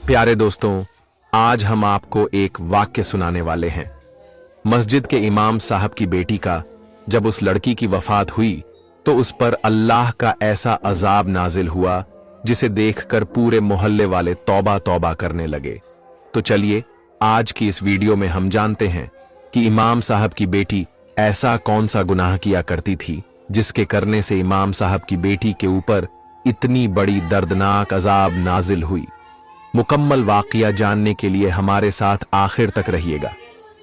प्यारे दोस्तों, आज हम आपको एक वाक्य सुनाने वाले हैं मस्जिद के इमाम साहब की बेटी का। जब उस लड़की की वफात हुई तो उस पर अल्लाह का ऐसा अजाब नाजिल हुआ जिसे देखकर पूरे मोहल्ले वाले तौबा तौबा करने लगे। तो चलिए आज की इस वीडियो में हम जानते हैं कि इमाम साहब की बेटी ऐसा कौन सा गुनाह किया करती थी जिसके करने से इमाम साहब की बेटी के ऊपर इतनी बड़ी दर्दनाक अजाब नाजिल हुई। मुकम्मल वाकया जानने के लिए हमारे साथ आखिर तक रहिएगा,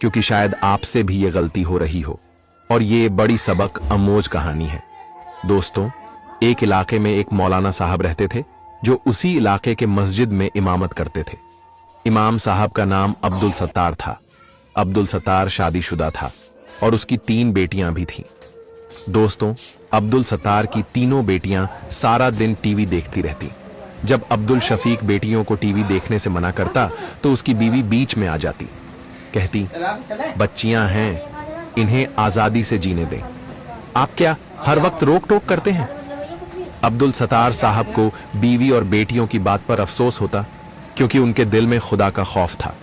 क्योंकि शायद आपसे भी ये गलती हो रही हो और ये बड़ी सबक अमोज कहानी है। दोस्तों, एक इलाके में एक मौलाना साहब रहते थे जो उसी इलाके के मस्जिद में इमामत करते थे। इमाम साहब का नाम अब्दुल सत्तार था। अब्दुल सत्तार शादीशुदा था और उसकी 3 बेटियां भी थीं। दोस्तों, अब्दुल सत्तार की तीनों बेटियां सारा दिन टीवी देखती रहती। जब अब्दुल शफीक बेटियों को टीवी देखने से मना करता तो उसकी बीवी बीच में आ जाती, कहती, बच्चियां हैं, इन्हें आजादी से जीने दें, आप क्या हर वक्त रोक टोक करते हैं। अब्दुल सत्तार साहब को बीवी और बेटियों की बात पर अफसोस होता, क्योंकि उनके दिल में खुदा का खौफ था।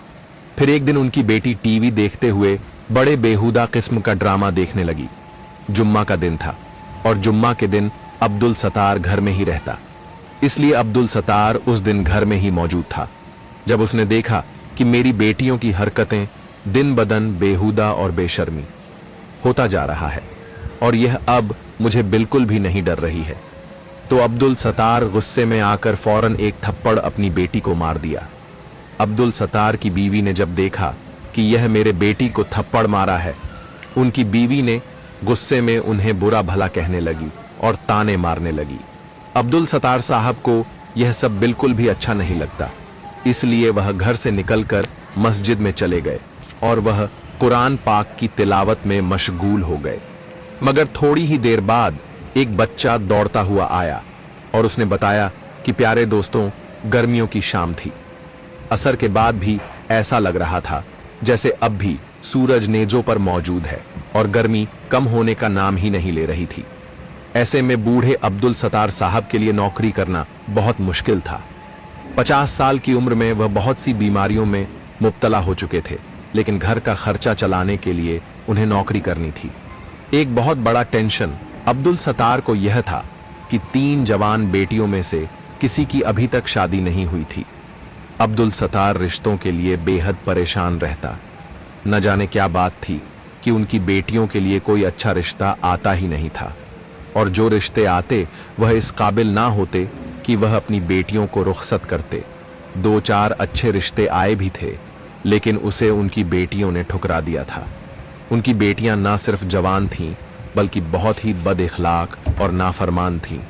फिर एक दिन उनकी बेटी टीवी देखते हुए बड़े बेहुदा किस्म का ड्रामा देखने लगी। जुम्मा का दिन था और जुम्मा के दिन अब्दुल सत्तार घर में ही रहता, इसलिए अब्दुल सत्तार उस दिन घर में ही मौजूद था। जब उसने देखा कि मेरी बेटियों की हरकतें दिन बदन बेहुदा और बेशर्मी होता जा रहा है और यह अब मुझे बिल्कुल भी नहीं डर रही है, तो अब्दुल सत्तार गुस्से में आकर फौरन एक थप्पड़ अपनी बेटी को मार दिया। अब्दुल सत्तार की बीवी ने जब देखा कि यह मेरे बेटी को थप्पड़ मारा है, उनकी बीवी ने गुस्से में उन्हें बुरा भला कहने लगी और ताने मारने लगी। अब्दुल सत्तार साहब को यह सब बिल्कुल भी अच्छा नहीं लगता, इसलिए वह घर से निकलकर मस्जिद में चले गए और वह कुरान पाक की तिलावत में मशगूल हो गए। मगर थोड़ी ही देर बाद एक बच्चा दौड़ता हुआ आया और उसने बताया कि प्यारे दोस्तों, गर्मियों की शाम थी। असर के बाद भी ऐसा लग रहा था जैसे अब भी सूरज नेजों पर मौजूद है और गर्मी कम होने का नाम ही नहीं ले रही थी। ऐसे में बूढ़े अब्दुल सत्तार साहब के लिए नौकरी करना बहुत मुश्किल था। 50 साल की उम्र में वह बहुत सी बीमारियों में मुब्तला हो चुके थे, लेकिन घर का खर्चा चलाने के लिए उन्हें नौकरी करनी थी। एक बहुत बड़ा टेंशन अब्दुल सत्तार को यह था कि 3 जवान बेटियों में से किसी की अभी तक शादी नहीं हुई थी। अब्दुल सत्तार रिश्तों के लिए बेहद परेशान रहता। न जाने क्या बात थी कि उनकी बेटियों के लिए कोई अच्छा रिश्ता आता ही नहीं था, और जो रिश्ते आते वह इस काबिल ना होते कि वह अपनी बेटियों को रुखसत करते। 2-4 अच्छे रिश्ते आए भी थे, लेकिन उसे उनकी बेटियों ने ठुकरा दिया था। उनकी बेटियां ना सिर्फ जवान थीं, बल्कि बहुत ही बदइखलाक और नाफरमान थीं।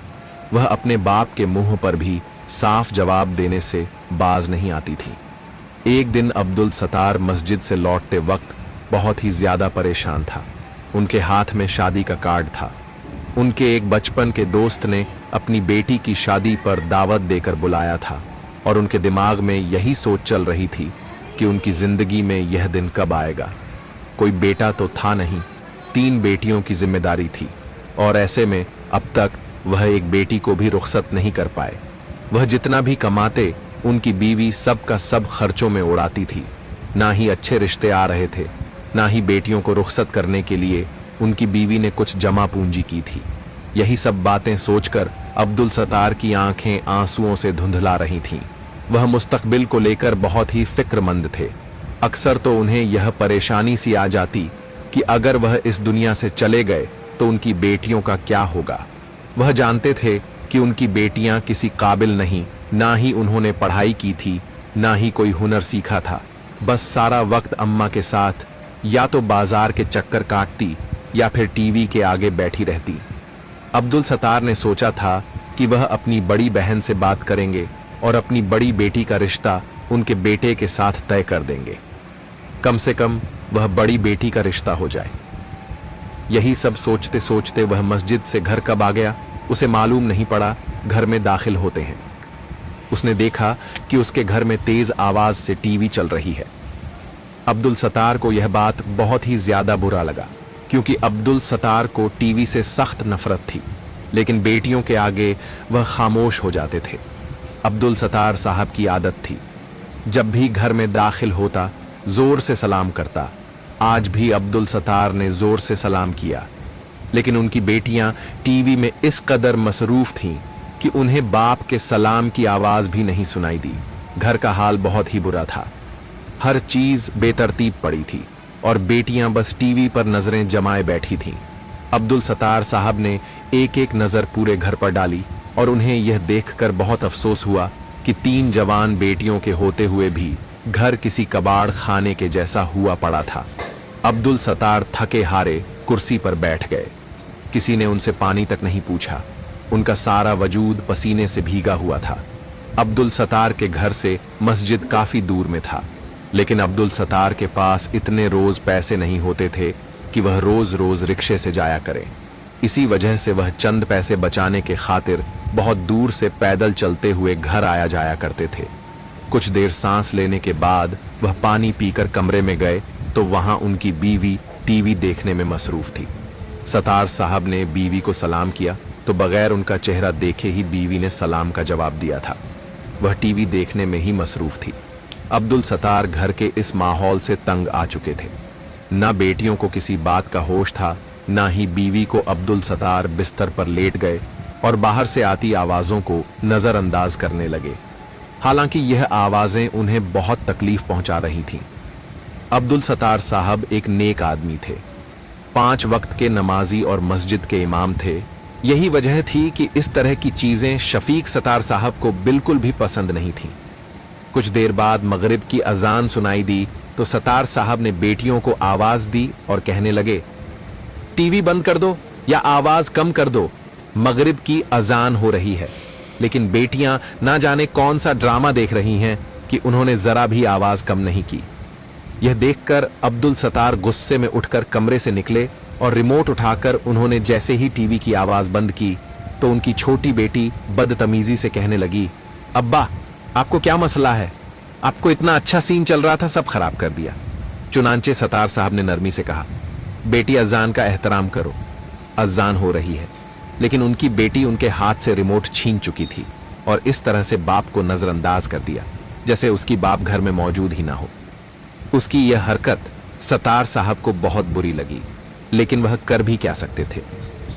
वह अपने बाप के मुंह पर भी साफ जवाब देने से बाज नहीं आती थीं। एक दिन अब्दुल सत्तार मस्जिद से लौटते वक्त बहुत ही ज्यादा परेशान था। उनके हाथ में शादी का कार्ड था। उनके एक बचपन के दोस्त ने अपनी बेटी की शादी पर दावत देकर बुलाया था और उनके दिमाग में यही सोच चल रही थी कि उनकी जिंदगी में यह दिन कब आएगा। कोई बेटा तो था नहीं, 3 बेटियों की जिम्मेदारी थी और ऐसे में अब तक वह एक बेटी को भी रुखसत नहीं कर पाए। वह जितना भी कमाते उनकी बीवी सब का सब खर्चों में उड़ाती थी। ना ही अच्छे रिश्ते आ रहे थे, ना ही बेटियों को रुखसत करने के लिए उनकी बीवी ने कुछ जमा पूंजी की थी। यही सब बातें सोचकर अब्दुल सत्तार की आंखें आंसुओं से धुंधला रही थीं। वह मुस्तकबिल को लेकर बहुत ही फिक्रमंद थे। अक्सर तो उन्हें यह परेशानी सी आ जाती कि अगर वह इस दुनिया से चले गए तो उनकी बेटियों का क्या होगा। वह जानते थे कि उनकी बेटियां किसी काबिल नहीं, ना ही उन्होंने पढ़ाई की थी, ना ही कोई हुनर सीखा था। बस सारा वक्त अम्मा के साथ या तो बाजार के चक्कर काटती या फिर टीवी के आगे बैठी रहती। अब्दुल सत्तार ने सोचा था कि वह अपनी बड़ी बहन से बात करेंगे और अपनी बड़ी बेटी का रिश्ता उनके बेटे के साथ तय कर देंगे। कम से कम वह बड़ी बेटी का रिश्ता हो जाए। यही सब सोचते सोचते वह मस्जिद से घर कब आ गया उसे मालूम नहीं पड़ा। घर में दाखिल होते हैं उसने देखा कि उसके घर में तेज आवाज से टीवी चल रही है। अब्दुल सत्तार को यह बात बहुत ही ज्यादा बुरा लगा, क्योंकि अब्दुल सत्तार को टीवी से सख्त नफरत थी, लेकिन बेटियों के आगे वह खामोश हो जाते थे। अब्दुल सत्तार साहब की आदत थी जब भी घर में दाखिल होता जोर से सलाम करता। आज भी अब्दुल सत्तार ने जोर से सलाम किया, लेकिन उनकी बेटियां टीवी में इस कदर मसरूफ थीं कि उन्हें बाप के सलाम की आवाज भी नहीं सुनाई दी। घर का हाल बहुत ही बुरा था। हर चीज बेतरतीब पड़ी थी और बेटियां बस टीवी पर नजरें जमाए बैठी थीं। अब्दुल सत्तार साहब ने एक एक नजर पूरे घर पर डाली और उन्हें यह देखकर बहुत अफसोस हुआ कि 3 जवान बेटियों के होते हुए भी घर किसी कबाड़ खाने के जैसा हुआ पड़ा था। अब्दुल सत्तार थके हारे कुर्सी पर बैठ गए। किसी ने उनसे पानी तक नहीं पूछा। उनका सारा वजूद पसीने से भीगा हुआ था। अब्दुल सत्तार के घर से मस्जिद काफी दूर में था, लेकिन अब्दुल सत्तार के पास इतने रोज पैसे नहीं होते थे कि वह रोज रोज रिक्शे से जाया करे। इसी वजह से वह चंद पैसे बचाने के खातिर बहुत दूर से पैदल चलते हुए घर आया जाया करते थे। कुछ देर सांस लेने के बाद वह पानी पीकर कमरे में गए तो वहां उनकी बीवी टीवी देखने में मसरूफ थी। सत्तार साहब ने बीवी को सलाम किया तो बगैर उनका चेहरा देखे ही बीवी ने सलाम का जवाब दिया था। वह टीवी देखने में ही मसरूफ थी। अब्दुल सत्तार घर के इस माहौल से तंग आ चुके थे। ना बेटियों को किसी बात का होश था, ना ही बीवी को। अब्दुल सत्तार बिस्तर पर लेट गए और बाहर से आती आवाजों को नजरअंदाज करने लगे। हालांकि यह आवाजें उन्हें बहुत तकलीफ पहुंचा रही थीं। अब्दुल सत्तार साहब एक नेक आदमी थे, 5 वक्त के नमाजी और मस्जिद के इमाम थे। यही वजह थी कि इस तरह की चीजें शफीक सत्तार साहब को बिल्कुल भी पसंद नहीं थीं। कुछ देर बाद मगरिब की अजान सुनाई दी तो सत्तार साहब ने बेटियों को आवाज दी और कहने लगे, टीवी बंद कर दो या आवाज कम कर दो, मगरिब की अजान हो रही है। लेकिन बेटियां ना जाने कौन सा ड्रामा देख रही हैं कि उन्होंने जरा भी आवाज कम नहीं की। यह देखकर अब्दुल सत्तार गुस्से में उठकर कमरे से निकले और रिमोट उठाकर उन्होंने जैसे ही टीवी की आवाज बंद की तो उनकी छोटी बेटी बदतमीजी से कहने लगी, अब्बा आपको क्या मसला है? आपको इतना अच्छा सीन चल रहा था, सब खराब कर दिया। चुनांचे सत्तार साहब ने नरमी से कहा, बेटी अजान का एहतराम करो, अजान हो रही है। लेकिन उनकी बेटी उनके हाथ से रिमोट छीन चुकी थी और इस तरह से बाप को नजरअंदाज कर दिया जैसे उसकी बाप घर में मौजूद ही ना हो। उसकी यह हरकत सत्तार साहब को बहुत बुरी लगी, लेकिन वह कर भी क्या सकते थे।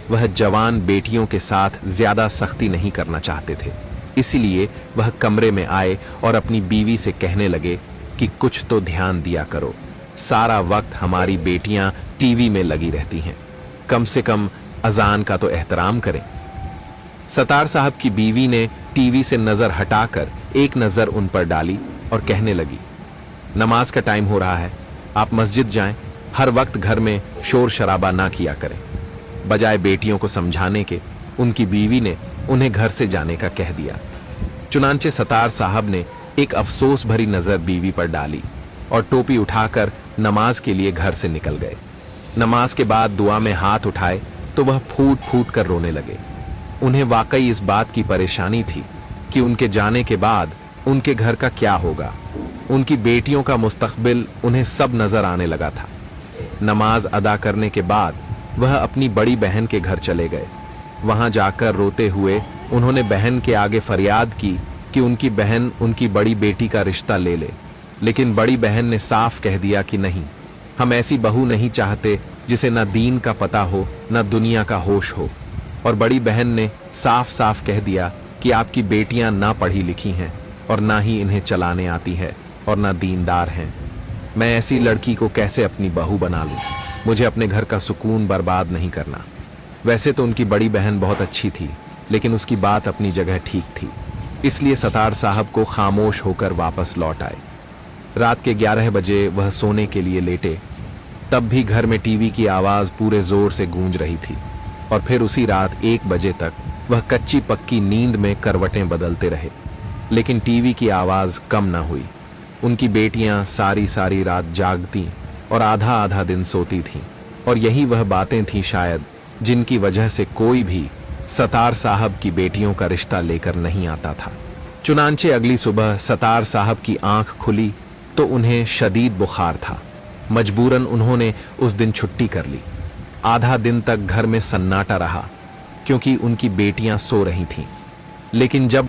वह जवान बेटियों के साथ ज्यादा सख्ती नहीं करना चाहते थे। इसलिए वह कमरे में आए और अपनी बीवी से कहने लगे कि कुछ तो ध्यान दिया करो, सारा वक्त हमारी बेटियां टीवी में लगी रहती हैं, कम से कम अजान का तो एहतराम करें। सत्तार साहब की बीवी ने टीवी से नजर हटाकर एक नजर उन पर डाली और कहने लगी, नमाज का टाइम हो रहा है, आप मस्जिद जाएं, हर वक्त घर में शोर शराबा ना किया करें। बजाय बेटियों को समझाने के उनकी बीवी ने उन्हें घर से जाने का कह दिया। चुनांचे सत्तार साहब ने एक अफसोस भरी नजर बीवी पर डाली और टोपी उठाकर नमाज के लिए घर से निकल गए। नमाज के बाद दुआ में हाथ उठाए तो वह फूट फूट कर रोने लगे। उन्हें वाकई इस बात की परेशानी थी कि उनके जाने के बाद उनके घर का क्या होगा। उनकी बेटियों का मुस्तकबिल उन्हें सब नजर आने लगा था। नमाज अदा करने के बाद वह अपनी बड़ी बहन के घर चले गए। वहां जाकर रोते हुए उन्होंने बहन के आगे फरियाद की कि उनकी बहन उनकी बड़ी बेटी का रिश्ता ले ले, लेकिन बड़ी बहन ने साफ कह दिया कि नहीं, हम ऐसी बहू नहीं चाहते जिसे ना दीन का पता हो ना दुनिया का होश हो। और बड़ी बहन ने साफ साफ कह दिया कि आपकी बेटियां ना पढ़ी लिखी हैं और ना ही इन्हें चलाने आती है और ना दीनदार हैं। मैं ऐसी लड़की को कैसे अपनी बहू बना लूं? मुझे अपने घर का सुकून बर्बाद नहीं करना। वैसे तो उनकी बड़ी बहन बहुत अच्छी थी, लेकिन उसकी बात अपनी जगह ठीक थी। इसलिए सत्तार साहब को खामोश होकर वापस लौट आए। रात के 11 बजे वह सोने के लिए लेटे, तब भी घर में टीवी की आवाज पूरे जोर से गूंज रही थी। और फिर उसी रात 1 बजे तक वह कच्ची पक्की नींद में करवटें बदलते रहे, लेकिन टीवी की आवाज कम ना हुई। उनकी बेटियां सारी सारी रात जागती और आधा आधा दिन सोती थीं, और यही वह बातें थीं शायद जिनकी वजह से कोई भी सत्तार साहब की बेटियों का रिश्ता लेकर नहीं आता था। चुनांचे अगली सुबह सत्तार साहब की आंख खुली तो उन्हें शदीद बुखार था। मजबूरन उन्होंने उस दिन छुट्टी कर ली। आधा दिन तक घर में सन्नाटा रहा क्योंकि उनकी बेटियां सो रही थीं। लेकिन जब